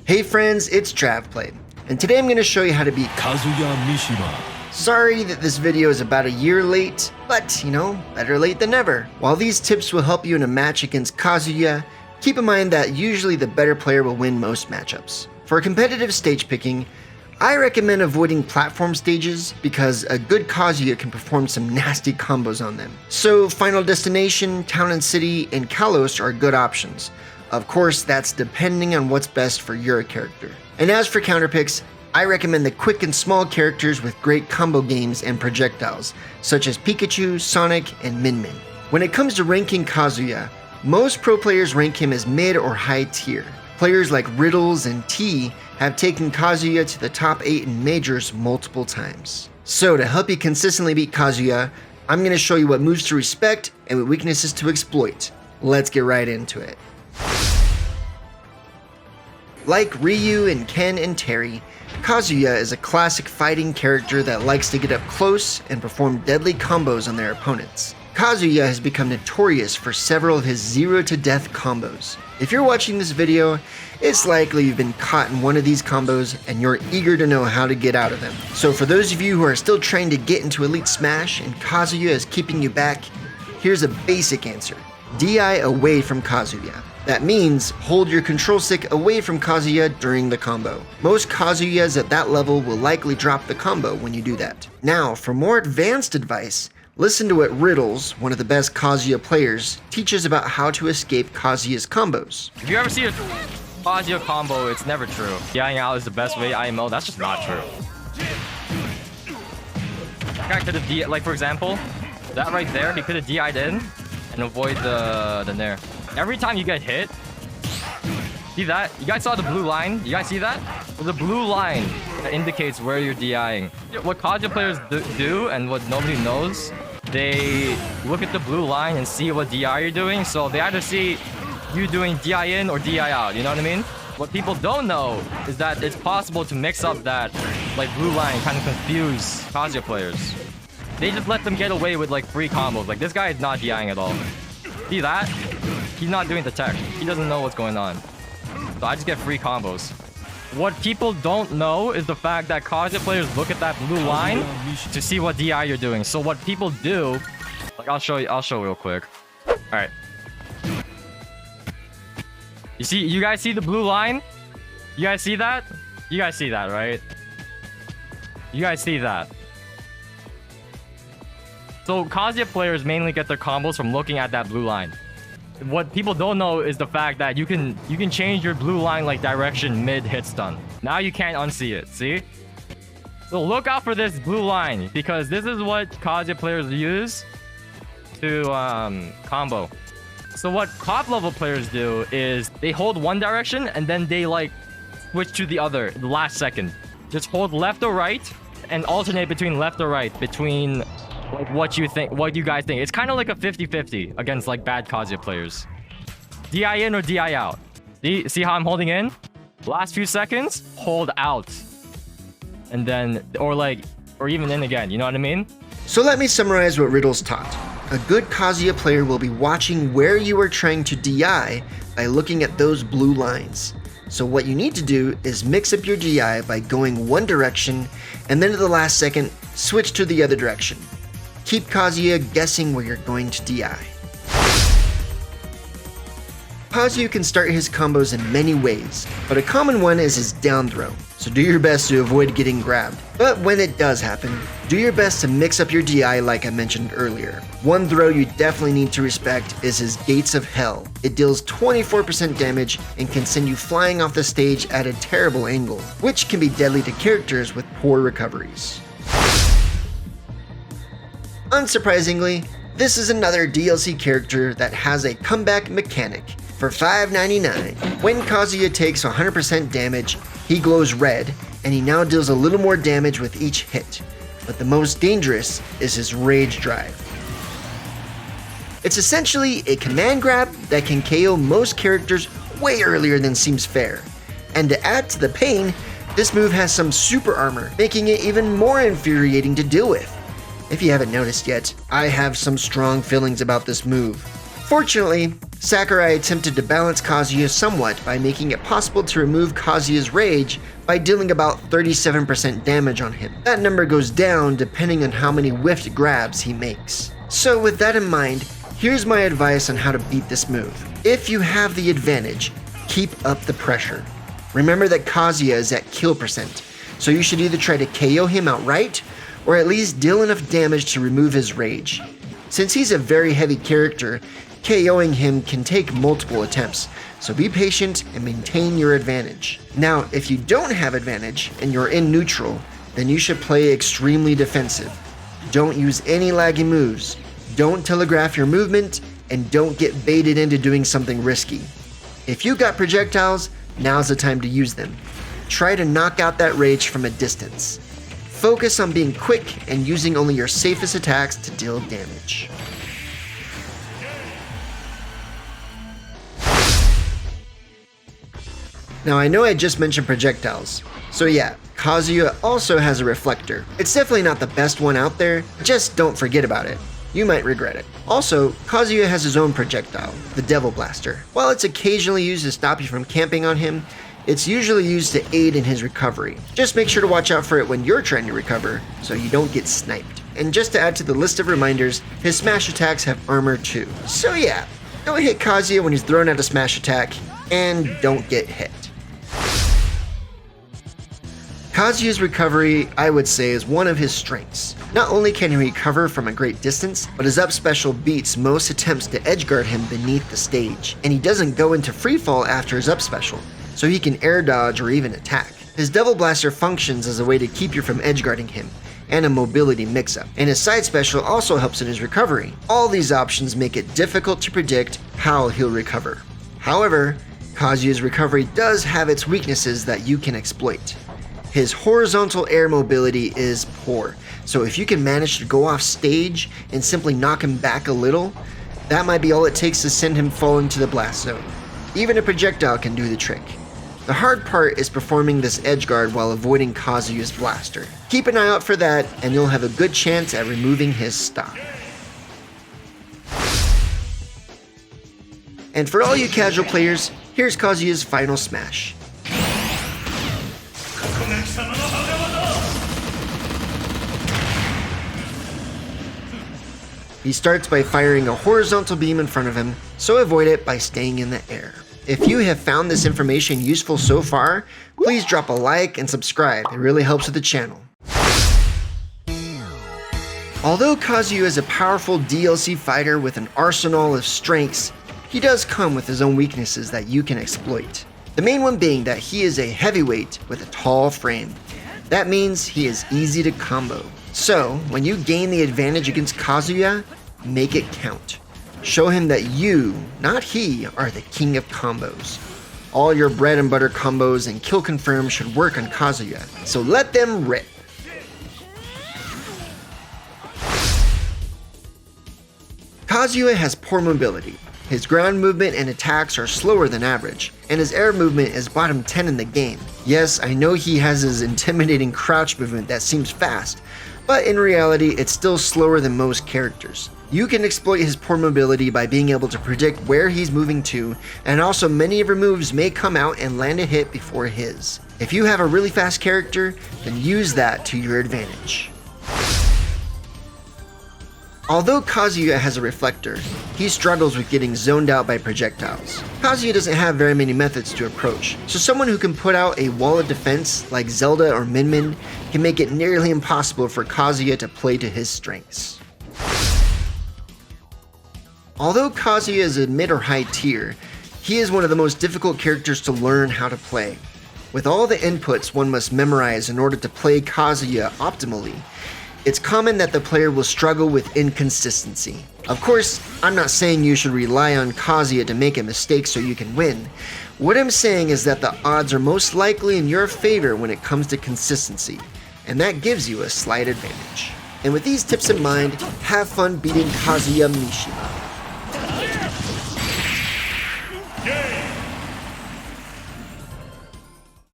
Hey friends, it's TravPlay, and today I'm going to show you how to beat Kazuya Mishima. Sorry that this video is about a year late, but better late than never. While these tips will help you in a match against Kazuya, keep in mind that usually the better player will win most matchups. For competitive stage picking, I recommend avoiding platform stages because a good Kazuya can perform some nasty combos on them. So Final Destination, Town and City, and Kalos are good options. Of course, that's depending on what's best for your character. And as for counterpicks, I recommend the quick and small characters with great combo games and projectiles, such as Pikachu, Sonic, and Min Min. When it comes to ranking Kazuya, most pro players rank him as mid or high tier. Players like Riddles and T have taken Kazuya to the top 8 in majors multiple times. So to help you consistently beat Kazuya, I'm going to show you what moves to respect and what weaknesses to exploit. Let's get right into it. Like Ryu and Ken and Terry, Kazuya is a classic fighting character that likes to get up close and perform deadly combos on their opponents. Kazuya has become notorious for several of his zero to death combos. If you're watching this video, it's likely you've been caught in one of these combos and you're eager to know how to get out of them. So for those of you who are still trying to get into Elite Smash and Kazuya is keeping you back, here's a basic answer. DI away from Kazuya. That means hold your control stick away from Kazuya during the combo. Most Kazuyas at that level will likely drop the combo when you do that. Now, for more advanced advice, listen to what Riddles, one of the best Kazuya players, teaches about how to escape Kazuya's combos. If you ever see a Kazuya combo, it's never true. DIing out is the best way IMO, that's just not true. That guy could have like for example, that right there, he could have DI'd in and avoid the nair. Every time you get hit, see that? You guys saw the blue line? You guys see that? The blue line that indicates where you're DIing. What Kazuya players do and what nobody knows, they look at the blue line and see what DI you're doing. So they either see you doing DI in or DI out, you know what I mean? What people don't know is that it's possible to mix up that like blue line, kind of confuse Kazuya players. They just let them get away with like free combos. Like this guy is not DIing at all. See that? He's not doing the tech. He doesn't know what's going on. So I just get free combos. What people don't know is the fact that Kazuya players look at that blue line to see what DI you're doing. So what people do, like I'll show real quick. All right. You guys see the blue line? You guys see that? You guys see that, right? You guys see that? So Kazuya players mainly get their combos from looking at that blue line. What people don't know is the fact that you can change your blue line like direction mid hit stun. Now you can't unsee it, see? So look out for this blue line because this is what Kazuya players use to combo. So what top level players do is they hold one direction and then they like switch to the other the last second. Just hold left or right and alternate between left or right between like what you guys think. It's kind of like a 50-50 against like bad Kazuya players. DI in or DI out. See how I'm holding in? Last few seconds, hold out. And then, or even in again, you know what I mean? So let me summarize what Riddles taught. A good Kazuya player will be watching where you are trying to DI by looking at those blue lines. So what you need to do is mix up your DI by going one direction and then at the last second, switch to the other direction. Keep Kazuya guessing where you're going to DI. Kazuya can start his combos in many ways, but a common one is his down throw, so do your best to avoid getting grabbed. But when it does happen, do your best to mix up your DI like I mentioned earlier. One throw you definitely need to respect is his Gates of Hell. It deals 24% damage and can send you flying off the stage at a terrible angle, which can be deadly to characters with poor recoveries. Unsurprisingly, this is another DLC character that has a comeback mechanic. For $5.99, when Kazuya takes 100% damage, he glows red, and he now deals a little more damage with each hit. But the most dangerous is his Rage Drive. It's essentially a command grab that can KO most characters way earlier than seems fair. And to add to the pain, this move has some super armor, making it even more infuriating to deal with. If you haven't noticed yet, I have some strong feelings about this move. Fortunately, Sakurai attempted to balance Kazuya somewhat by making it possible to remove Kazuya's rage by dealing about 37% damage on him. That number goes down depending on how many whiffed grabs he makes. So with that in mind, here's my advice on how to beat this move. If you have the advantage, keep up the pressure. Remember that Kazuya is at kill percent, so you should either try to KO him outright, or at least deal enough damage to remove his rage. Since he's a very heavy character, KOing him can take multiple attempts, so be patient and maintain your advantage. Now, if you don't have advantage and you're in neutral, then you should play extremely defensive. Don't use any laggy moves, don't telegraph your movement, and don't get baited into doing something risky. If you got projectiles, now's the time to use them. Try to knock out that rage from a distance. Focus on being quick and using only your safest attacks to deal damage. Now I know I just mentioned projectiles, so yeah, Kazuya also has a reflector. It's definitely not the best one out there, just don't forget about it. You might regret it. Also, Kazuya has his own projectile, the Devil Blaster. While it's occasionally used to stop you from camping on him, it's usually used to aid in his recovery. Just make sure to watch out for it when you're trying to recover, so you don't get sniped. And just to add to the list of reminders, his smash attacks have armor too. So yeah, don't hit Kazuya when he's throwing out a smash attack, and don't get hit. Kazuya's recovery, I would say, is one of his strengths. Not only can he recover from a great distance, but his up special beats most attempts to edgeguard him beneath the stage, and he doesn't go into freefall after his up special, so he can air dodge or even attack. His Devil Blaster functions as a way to keep you from edgeguarding him, and a mobility mix-up, and his side special also helps in his recovery. All these options make it difficult to predict how he'll recover. However, Kazuya's recovery does have its weaknesses that you can exploit. His horizontal air mobility is poor, so if you can manage to go off stage and simply knock him back a little, that might be all it takes to send him falling to the blast zone. Even a projectile can do the trick. The hard part is performing this edgeguard while avoiding Kazuya's blaster. Keep an eye out for that, and you'll have a good chance at removing his stop. And for all you casual players, here's Kazuya's final smash. He starts by firing a horizontal beam in front of him, so avoid it by staying in the air. If you have found this information useful so far, please drop a like and subscribe, it really helps with the channel. Although Kazuya is a powerful DLC fighter with an arsenal of strengths, he does come with his own weaknesses that you can exploit. The main one being that he is a heavyweight with a tall frame. That means he is easy to combo. So, when you gain the advantage against Kazuya, make it count. Show him that you, not he, are the king of combos. All your bread and butter combos and kill confirm should work on Kazuya, so let them rip. Kazuya has poor mobility. His ground movement and attacks are slower than average, and his air movement is bottom 10 in the game. Yes, I know he has his intimidating crouch movement that seems fast, but in reality it's still slower than most characters. You can exploit his poor mobility by being able to predict where he's moving to, and also many of your moves may come out and land a hit before his. If you have a really fast character, then use that to your advantage. Although Kazuya has a reflector, he struggles with getting zoned out by projectiles. Kazuya doesn't have very many methods to approach, so someone who can put out a wall of defense like Zelda or Min Min can make it nearly impossible for Kazuya to play to his strengths. Although Kazuya is a mid or high tier, he is one of the most difficult characters to learn how to play. With all the inputs one must memorize in order to play Kazuya optimally, it's common that the player will struggle with inconsistency. Of course, I'm not saying you should rely on Kazuya to make a mistake so you can win. What I'm saying is that the odds are most likely in your favor when it comes to consistency, and that gives you a slight advantage. And with these tips in mind, have fun beating Kazuya Mishima.